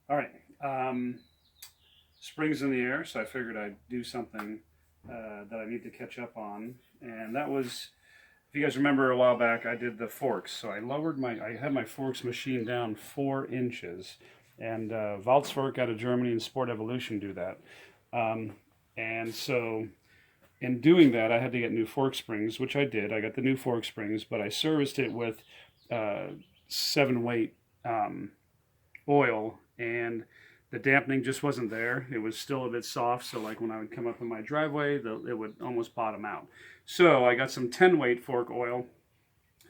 All right. Spring's in the air, so I figured I'd do something that I need to catch up on. And that was, if you guys remember a while back, I did the forks. So I had my forks machine down 4 inches. And Valzwerk out of Germany and Sport Evolution do that. Um, and so in doing that, I had to get new fork springs, which I did. I got the new fork springs, but I serviced it with 7 weight oil, and the dampening just wasn't there. It was still a bit soft, so like when I would come up in my driveway, it would almost bottom out. So I got some 10-weight fork oil,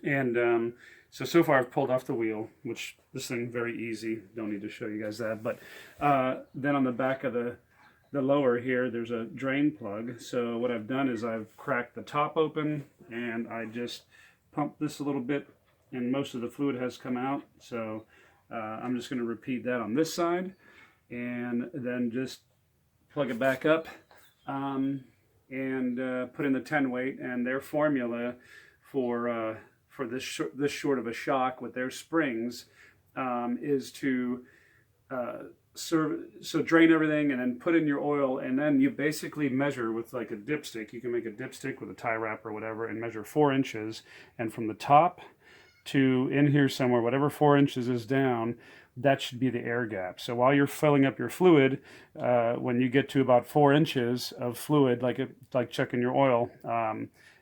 and so far I've pulled off the wheel, which this thing very easy. Don't need to show you guys that. But then on the back of the lower here, there's a drain plug. So what I've done is I've cracked the top open, and I just pumped this a little bit, and most of the fluid has come out. So I'm just going to repeat that on this side, and then just plug it back up and put in the 10 weight. And their formula for this short of a shock with their springs is to so drain everything and then put in your oil, and then you basically measure with like a dipstick. You can make a dipstick with a tie wrap or whatever and measure 4 inches, and from the top to in here somewhere, whatever 4 inches is down, that should be the air gap. So while you're filling up your fluid, when you get to about 4 inches of fluid, like checking your oil,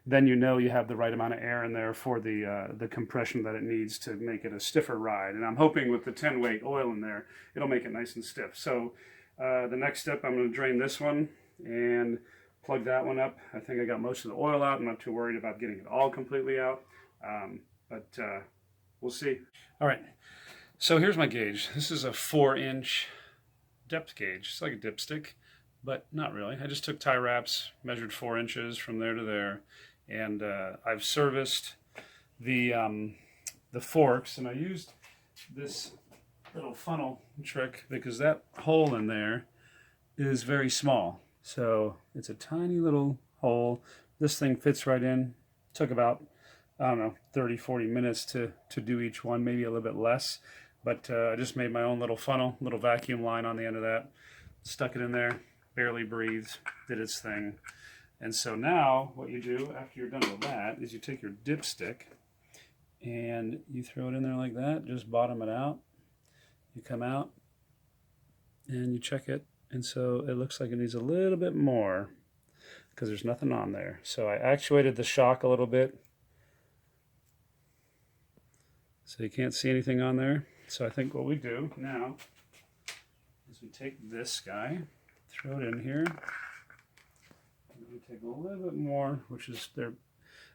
then you know you have the right amount of air in there for the compression that it needs to make it a stiffer ride. And I'm hoping with the 10-weight oil in there, it'll make it nice and stiff. So the next step, I'm going to drain this one and plug that one up. I think I got most of the oil out. I'm not too worried about getting it all completely out. But we'll see. All right, so here's my gauge. This is a 4-inch depth gauge. It's like a dipstick, but not really. I just took tie wraps, measured 4 inches from there to there, and I've serviced the forks, and I used this little funnel trick because that hole in there is very small. So it's a tiny little hole. This thing fits right in. Took about, I don't know, 30, 40 minutes to do each one, maybe a little bit less. But I just made my own little funnel, little vacuum line on the end of that, stuck it in there, barely breathed, did its thing. And so now what you do after you're done with that is you take your dipstick and you throw it in there like that, just bottom it out. You come out and you check it. And so it looks like it needs a little bit more because there's nothing on there. So I actuated the shock a little bit, so you can't see anything on there. So I think what we do now is we take this guy, throw it in here, and we take a little bit more, which is they're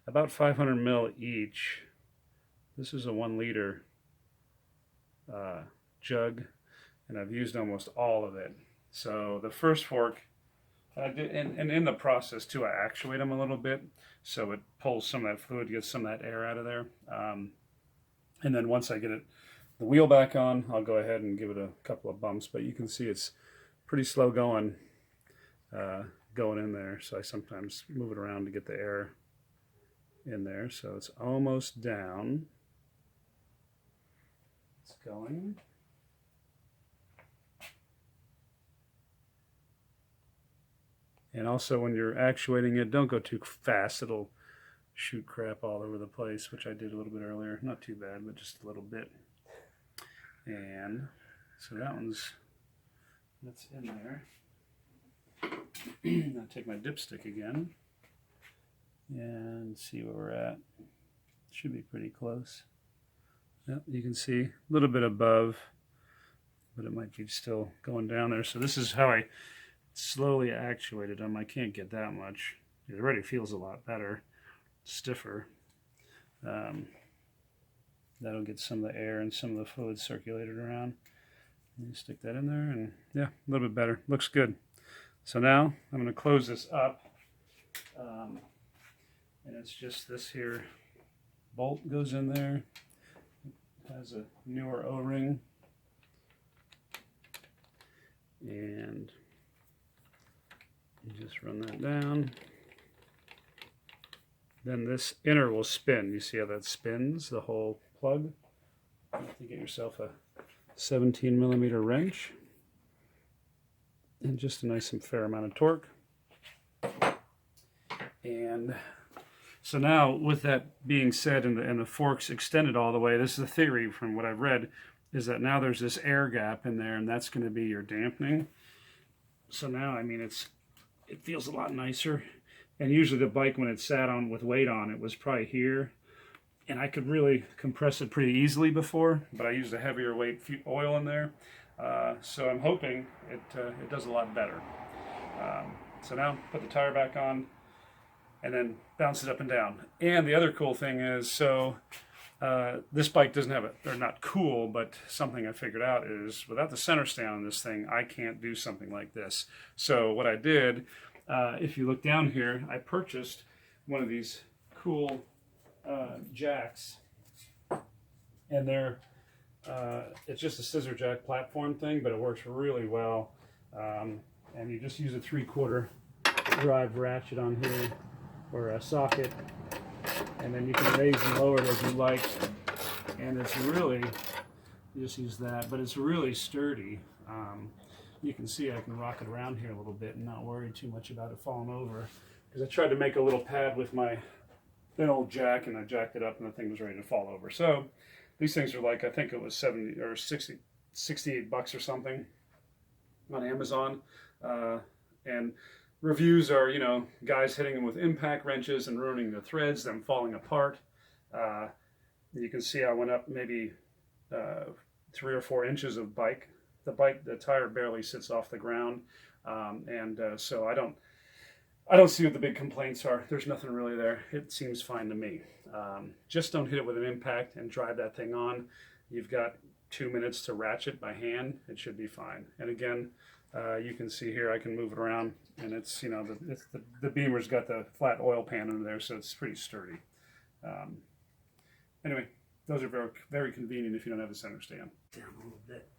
about 500 mil each. This is a 1 liter jug, and I've used almost all of it. So the first fork, I did, and in the process too, I actuate them a little bit so it pulls some of that fluid, gets some of that air out of there. And then once I get the wheel back on, I'll go ahead and give it a couple of bumps. But you can see it's pretty slow going in there. So I sometimes move it around to get the air in there. So it's almost down. It's going. And also when you're actuating it, don't go too fast. It'll shoot crap all over the place, which I did a little bit earlier. Not too bad, but just a little bit. And so that's in there. I'll take my dipstick again and see where we're at. Should be pretty close. Yep, you can see a little bit above, but it might be still going down there. So this is how I slowly actuated them. I can't get that much. It already feels a lot better, stiffer. That'll get some of the air and some of the fluid circulated around. And you stick that in there, and yeah, a little bit better. Looks good. So now I'm going to close this up, and it's just this here bolt goes in there. It has a newer O-ring, and you just run that down. Then this inner will spin. You see how that spins, the whole plug? You have to get yourself a 17mm wrench, and just a nice and fair amount of torque. And so now, with that being said, and the forks extended all the way, this is the theory from what I've read, is that now there's this air gap in there, and that's going to be your dampening. So now, I mean, it feels a lot nicer. And usually the bike, when it sat on with weight on, it was probably here. And I could really compress it pretty easily before, but I used a heavier weight oil in there. So I'm hoping it does a lot better. So now, put the tire back on, and then bounce it up and down. And the other cool thing is, so this bike doesn't have or not cool, but something I figured out is, without the center stand on this thing, I can't do something like this. So what I did, if you look down here, I purchased one of these cool jacks, and they're it's just a scissor jack platform thing, but it works really well. And you just use a 3/4 drive ratchet on here, or a socket, and then you can raise and lower it as you like. And it's really, you just use that, but it's really sturdy. You can see I can rock it around here a little bit and not worry too much about it falling over, because I tried to make a little pad with my thin old jack, and I jacked it up and the thing was ready to fall over. So these things are like, I think it was 70 or 60, 68 bucks or something on Amazon. And reviews are, you know, guys hitting them with impact wrenches and ruining the threads, them falling apart. You can see I went up maybe 3 or 4 inches of bike. The tire barely sits off the ground. So I don't see what the big complaints are. There's nothing really there. It seems fine to me. Just don't hit it with an impact and drive that thing on. You've got 2 minutes to ratchet by hand. It should be fine. And again, you can see here I can move it around, and it's, you know, the Beamer's got the flat oil pan under there, so it's pretty sturdy. Anyway, those are very, very convenient if you don't have a center stand. Down a little bit.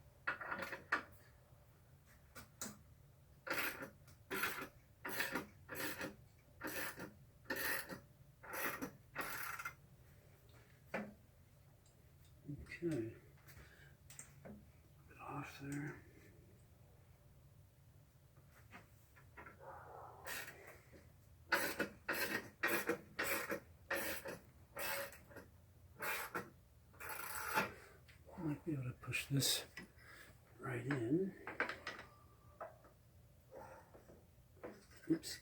Okay, bit off there. Might be able to push this right in. Oops.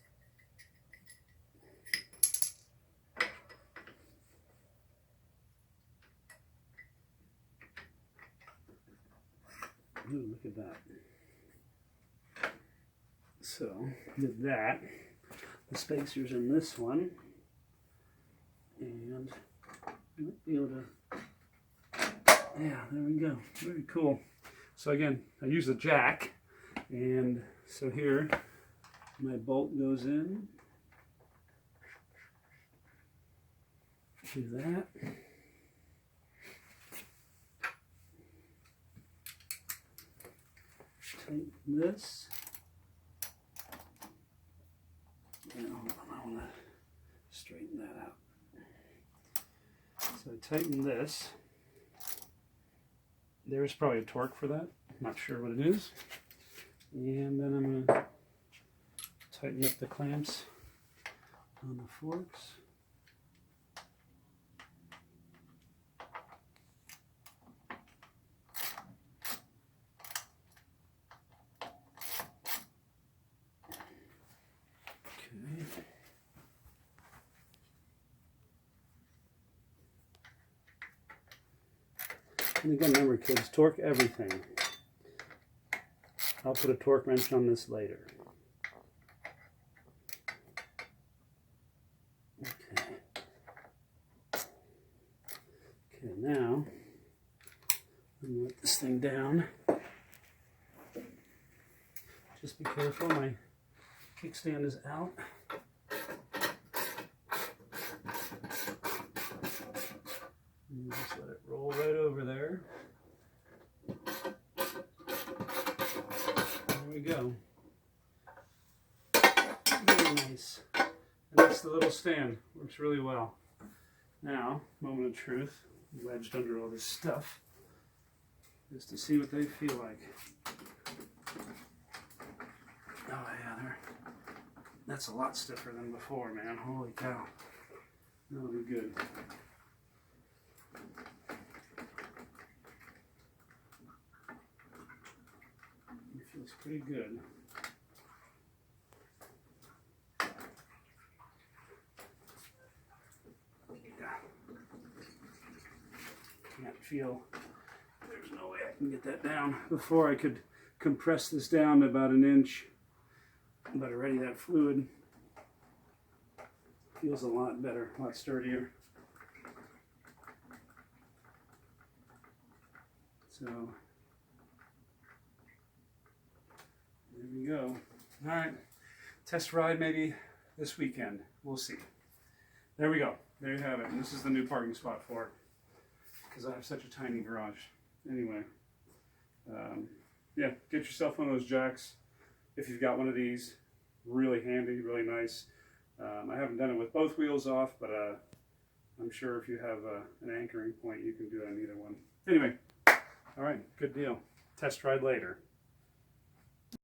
Ooh, look at that. So, did that. The spacer's in this one. And I might be able to, yeah, there we go. Very cool. So again, I use the jack, and so here my bolt goes in. Do that. Tighten this. And I want to straighten that out. So tighten this. There's probably a torque for that. I'm not sure what it is. And then I'm going to tighten up the clamps on the forks. And again, remember kids, torque everything. I'll put a torque wrench on this later. Okay. Okay, now I'm going to let this thing down. Just be careful, my kickstand is out. And just let it roll right over there. There we go. Very nice. And that's the little stand. Works really well. Now, moment of truth. Wedged under all this stuff. just to see what they feel like. Oh yeah, that's a lot stiffer than before, man. Holy cow. That'll be good. It feels pretty good. Can't feel, there's no way I can get that down. Before I could compress this down to about 1 inch, but already that fluid feels a lot better, a lot sturdier. So, there we go. All right, test ride maybe this weekend. We'll see. There we go. There you have it. And this is the new parking spot for it, because I have such a tiny garage. Anyway, yeah, get yourself one of those jacks if you've got one of these. Really handy, really nice. I haven't done it with both wheels off, but I'm sure if you have an anchoring point, you can do it on either one. Anyway, all right, good deal. Test ride later.